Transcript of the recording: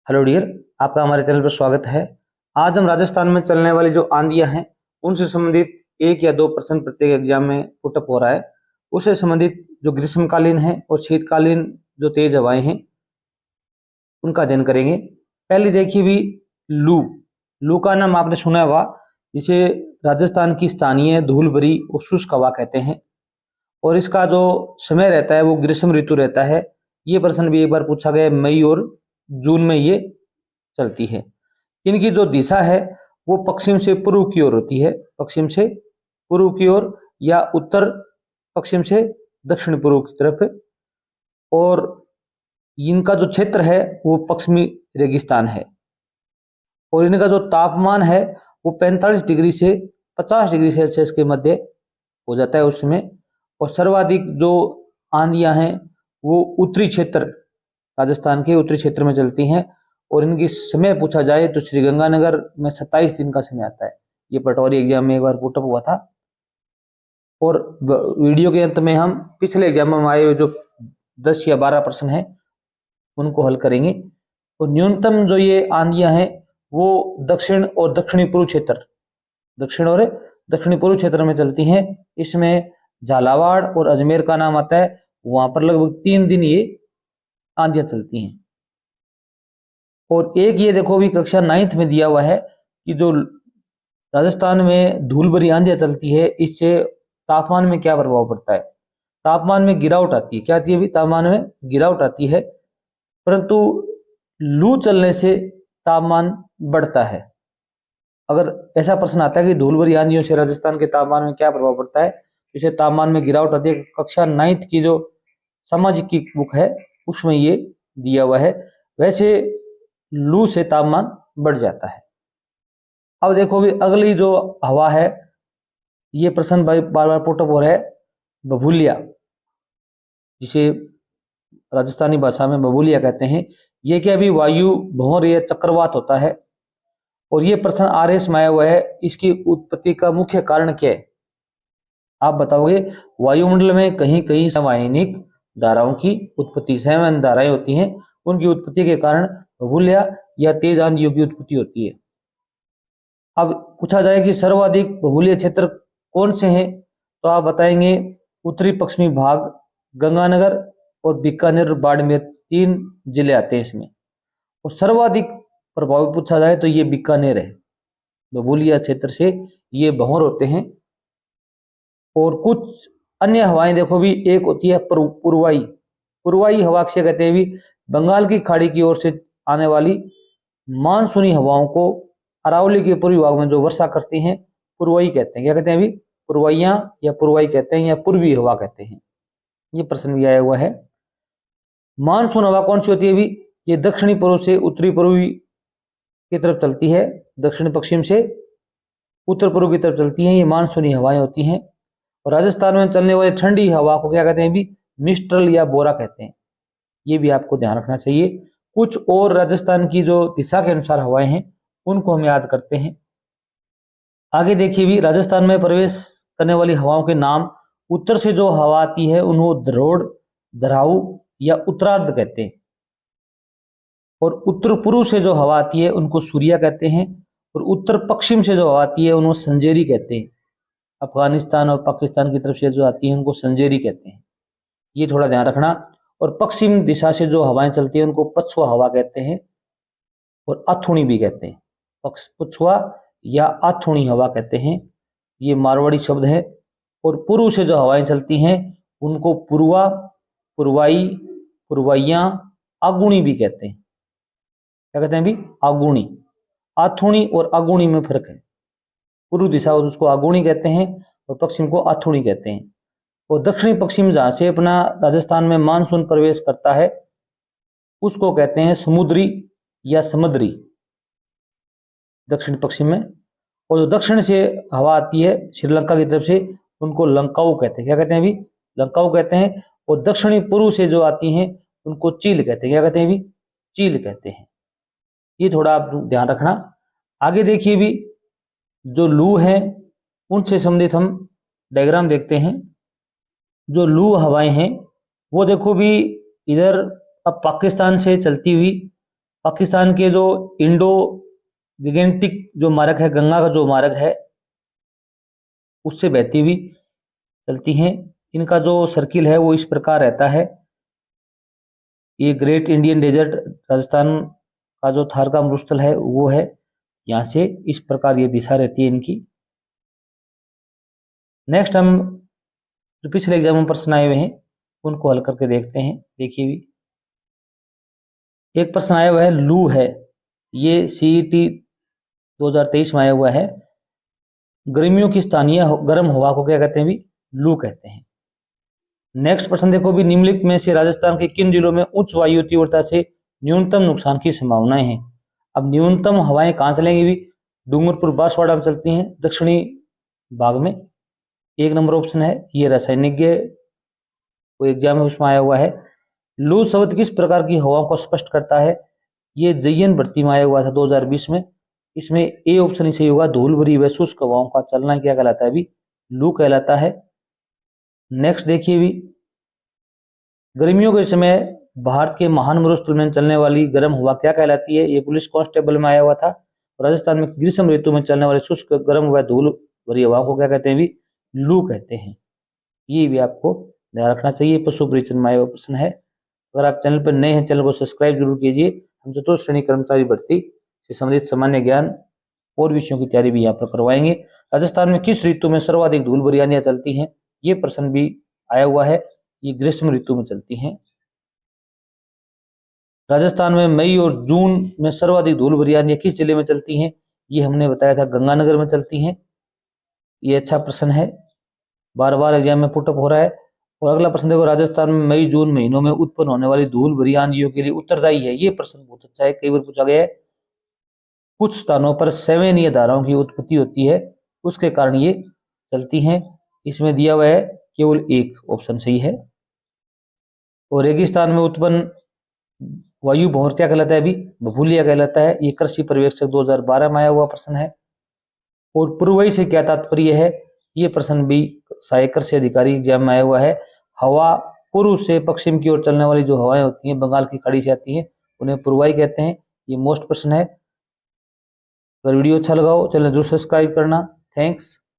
Hello dear, आपका हमारे channel पर स्वागत है। आज हम राजस्थान में चलने वाली जो आंधियां हैं उनसे संबंधित एक या दो प्रश्न प्रत्येक एग्जाम में पुटअप हो रहा है। उससे संबंधित जो ग्रीष्मकालीन है और शीतकालीन जो तेज हवाएं हैं उनका अध्ययन करेंगे। पहले देखिए भी लू। लू का नाम आपने सुना होगा, जिसे राजस्थान की स्थानीय धूल भरी और शुष्क हवा कहते हैं और इसका जो समय रहता है वो ग्रीष्म ऋतु रहता है। ये प्रश्न भी एक बार पूछा गया, मई और जून में ये चलती है। इनकी जो दिशा है वो पश्चिम से पूर्व की ओर होती है, पश्चिम से पूर्व की ओर या उत्तर पश्चिम से दक्षिण पूर्व की तरफ। और इनका जो क्षेत्र है वो पश्चिमी रेगिस्तान है और इनका जो तापमान है वो 45 डिग्री से 50 डिग्री सेल्सियस के मध्य हो जाता है उसमें। और सर्वाधिक जो आंधियां हैं वो उत्तरी क्षेत्र, राजस्थान के उत्तरी क्षेत्र में चलती हैं। और इनकी समय पूछा जाए तो श्रीगंगानगर में 27 दिन का समय आता है। ये पटौरी एग्जाम में एक बार पुटअप हुआ था। और वीडियो के अंत में हम पिछले एग्जाम में आए हुए जो 10 या 12 प्रश्न हैं उनको हल करेंगे। और न्यूनतम जो ये आंधियां हैं वो दक्षिण और दक्षिणी पूर्व क्षेत्र, दक्षिण और दक्षिणी पूर्व क्षेत्र में चलती हैं। इसमें झालावाड़ और अजमेर का नाम आता है। वहां पर लगभग 3 दिन ये आंधियां चलती हैं। और एक ये देखो भी कक्षा 9th में दिया हुआ है कि जो राजस्थान में धूल भरी आंधियां चलती है इससे तापमान में क्या प्रभाव पड़ता है। तापमान में गिरावट आती है। क्या आती है भी? तापमान में गिरावट आती है, परंतु लू चलने से तापमान बढ़ता है। अगर ऐसा प्रश्न आता है कि धूल भरी आंधियों से राजस्थान के तापमान में क्या प्रभाव पड़ता है, इसे तापमान में गिरावट आती है। कक्षा 9th की जो सामाजिक की बुक है उसमें ये दिया हुआ है। वैसे लू से तापमान बढ़ जाता है। अब देखो भी अगली जो हवा है, ये प्रश्न बार बार पुटअप हो रहा है, बबूलिया, जिसे राजस्थानी भाषा में बबूलिया कहते हैं। ये क्या भी वायु भंवर या चक्रवात होता है। और ये प्रश्न RS में आया हुआ है। इसकी उत्पत्ति का मुख्य कारण क्या है आप बताओगे? वायुमंडल में कहीं कहीं संवहनिक धाराओं की उत्पत्ति, संवहन धाराएं होती हैं, उनकी उत्पत्ति के कारण बबूलिया या तेज आंधियों की उत्पत्ति होती है। अब पूछा जाए कि सर्वाधिक बहुल्य क्षेत्र कौन से हैं, तो आप बताएंगे उत्तरी पश्चिमी भाग, गंगानगर और बीकानेर और बाड़मेर, 3 जिले आते हैं इसमें। और सर्वाधिक प्रभावित पूछा जाए तो ये बीकानेर है। बबूलिया क्षेत्र से ये भंवर होते हैं। और कुछ अन्य हवाएं देखो भी, एक होती है पूर्वाई। पूर्वाई हवा से कहते हैं भी बंगाल की खाड़ी की ओर से आने वाली मानसूनी हवाओं को अरावली के पूर्वी भाग में जो वर्षा करती हैं पूर्वाई कहते हैं। क्या कहते हैं अभी? पूर्वाइयां या पूर्वाई कहते हैं या पूर्वी हवा कहते हैं। ये प्रश्न भी आया हुआ है। मानसून हवा कौन सी होती है भी? ये दक्षिणी पूर्व से उत्तरी पूर्वी की तरफ चलती है, दक्षिण पश्चिम से उत्तर पूर्व की तरफ चलती हैं। ये मानसूनी हवाएं होती हैं। और राजस्थान में चलने वाली ठंडी हवा को क्या कहते हैं भी? मिस्ट्रल या बोरा कहते हैं। ये भी आपको ध्यान रखना चाहिए। कुछ और राजस्थान की जो दिशा के अनुसार हवाएं हैं उनको हम याद करते हैं। आगे देखिए भी, राजस्थान में प्रवेश करने वाली हवाओं के नाम। उत्तर से जो हवा आती है उन्हें द्रोड़, दराऊ या उत्तरार्ध कहते हैं। और उत्तर पूर्व से जो हवा आती है उनको सूर्या कहते हैं। और उत्तर पश्चिम से जो हवा आती है उनको संजेरी कहते हैं। अफगानिस्तान और पाकिस्तान की तरफ से जो आती है उनको संजेरी कहते हैं। ये थोड़ा ध्यान रखना। और पश्चिम दिशा से जो हवाएं चलती हैं उनको पछुआ हवा कहते हैं और अथुणी भी कहते हैं। पछुआ या अथुणी हवा कहते हैं। ये मारवाड़ी शब्द है। और पूर्व से जो हवाएं चलती हैं उनको पूर्वा, पूर्वाई, पूर्वाइयां, आगुणी भी कहते हैं। क्या कहते हैं भी? आगुणी। अथुणी और आगुणी में फर्क है। पूर्व दिशा उसको आगुणी कहते हैं और पश्चिम को अथुणी कहते हैं। और दक्षिणी पश्चिम जहां से अपना राजस्थान में मानसून प्रवेश करता है उसको कहते हैं समुद्री या समुद्री, दक्षिण पश्चिम में। और जो दक्षिण से हवा आती है श्रीलंका की तरफ से उनको लंकाऊ कहते हैं। क्या कहते हैं भी? लंकाऊ कहते हैं। और दक्षिणी पूर्व से जो आती हैं उनको चील कहते हैं। क्या कहते हैं भी? चील कहते हैं। ये थोड़ा आप ध्यान रखना। आगे देखिए भी, जो लू है उनसे संबंधित हम डायग्राम देखते हैं। जो लू हवाएं हैं वो देखो भी इधर अब पाकिस्तान से चलती हुई पाकिस्तान के जो इंडो गिगेंटिक जो मार्ग है, गंगा का जो मार्ग है, उससे बहती हुई चलती हैं। इनका जो सर्किल है वो इस प्रकार रहता है। ये ग्रेट इंडियन डेजर्ट राजस्थान का जो थार का मरुस्थल है वो है, यहाँ से इस प्रकार ये दिशा रहती है इनकी। नेक्स्ट हम जो पिछले एग्जाम में प्रश्न आए हुए हैं उनको हल करके देखते हैं। देखिए भी एक प्रश्न आया हुआ है, लू है, ये CET 2023 में आया हुआ है। गर्मियों की स्थानीय गर्म हवा को क्या कहते हैं भी? लू कहते हैं। नेक्स्ट प्रश्न देखो भी, निम्नलिखित में से राजस्थान के किन जिलों में उच्च वायु तीव्रता से न्यूनतम नुकसान की संभावनाएं हैं? अब न्यूनतम हवाएं कहां चलेंगी भी? डूंगरपुर बांसवाड़ा में चलती हैं, दक्षिणी भाग में। एक नंबर ऑप्शन है ये। रासायनिक कोई एग्जाम है उसमें आया हुआ है। लू शब्द किस प्रकार की हवाओं को स्पष्ट करता है? ये जयन भर्ती में आया हुआ था 2020 में। इसमें ए ऑप्शन ही सही होगा, धूल भरी व शुष्क हवाओं का चलना क्या कहलाता है भी? लू कहलाता है। नेक्स्ट देखिए भी, गर्मियों के समय भारत के महान मरुस्थल में चलने वाली गर्म हवा क्या कहलाती है? ये पुलिस कांस्टेबल में आया हुआ था। राजस्थान में ग्रीष्म ऋतु में चलने वाले शुष्क गर्म व धूल भरी हवा को क्या कहते हैं भी? लू कहते हैं। ये भी आपको ध्यान रखना चाहिए। पशु परिचय में आया हुआ प्रश्न है। अगर आप चैनल पर नए हैं, चैनल को सब्सक्राइब जरूर कीजिए। हम चतुर्थ श्रेणी कर्मचारी भर्ती से संबंधित सामान्य ज्ञान और विषयों की तैयारी भी यहाँ पर करवाएंगे। राजस्थान में किस ऋतु में सर्वाधिक धूल भरी आंधियां चलती हैं? ये प्रश्न भी आया हुआ है। ये ग्रीष्म ऋतु में चलती हैं। राजस्थान में मई और जून में सर्वाधिक धूल भरी आंधियां किस जिले में चलती हैं? ये हमने बताया था, गंगानगर में चलती हैं। ये अच्छा प्रश्न है, बार बार एग्जाम में पुटअप हो रहा है। और अगला प्रश्न देखो, राजस्थान में मई जून महीनों में उत्पन्न होने वाली धूल भरी आंधियों के लिए उत्तरदायी है? ये प्रश्न बहुत अच्छा है, कई बार पूछा गया है। कुछ स्थानों पर सेवेनीय धाराओं की उत्पत्ति होती है, उसके कारण ये चलती हैं। इसमें दिया हुआ है केवल एक ऑप्शन सही है। और रेगिस्तान में उत्पन्न वायु भंवर क्या कहलाता है अभी? भभूलिया कहलाता है। ये कृषि पर्यवेक्षक 2012 में आया हुआ प्रश्न है। और पूर्वई से क्या तात्पर्य है? ये प्रश्न भी सहायक कृषि अधिकारी एग्जाम में आया हुआ है। हवा पूर्व से पश्चिम की ओर चलने वाली जो हवाएं होती हैं, बंगाल की खाड़ी से आती हैं, उन्हें पूर्वाई कहते हैं। ये मोस्ट प्रश्न है। अगर वीडियो अच्छा लगा हो चैनल जरूर सब्सक्राइब करना। थैंक्स।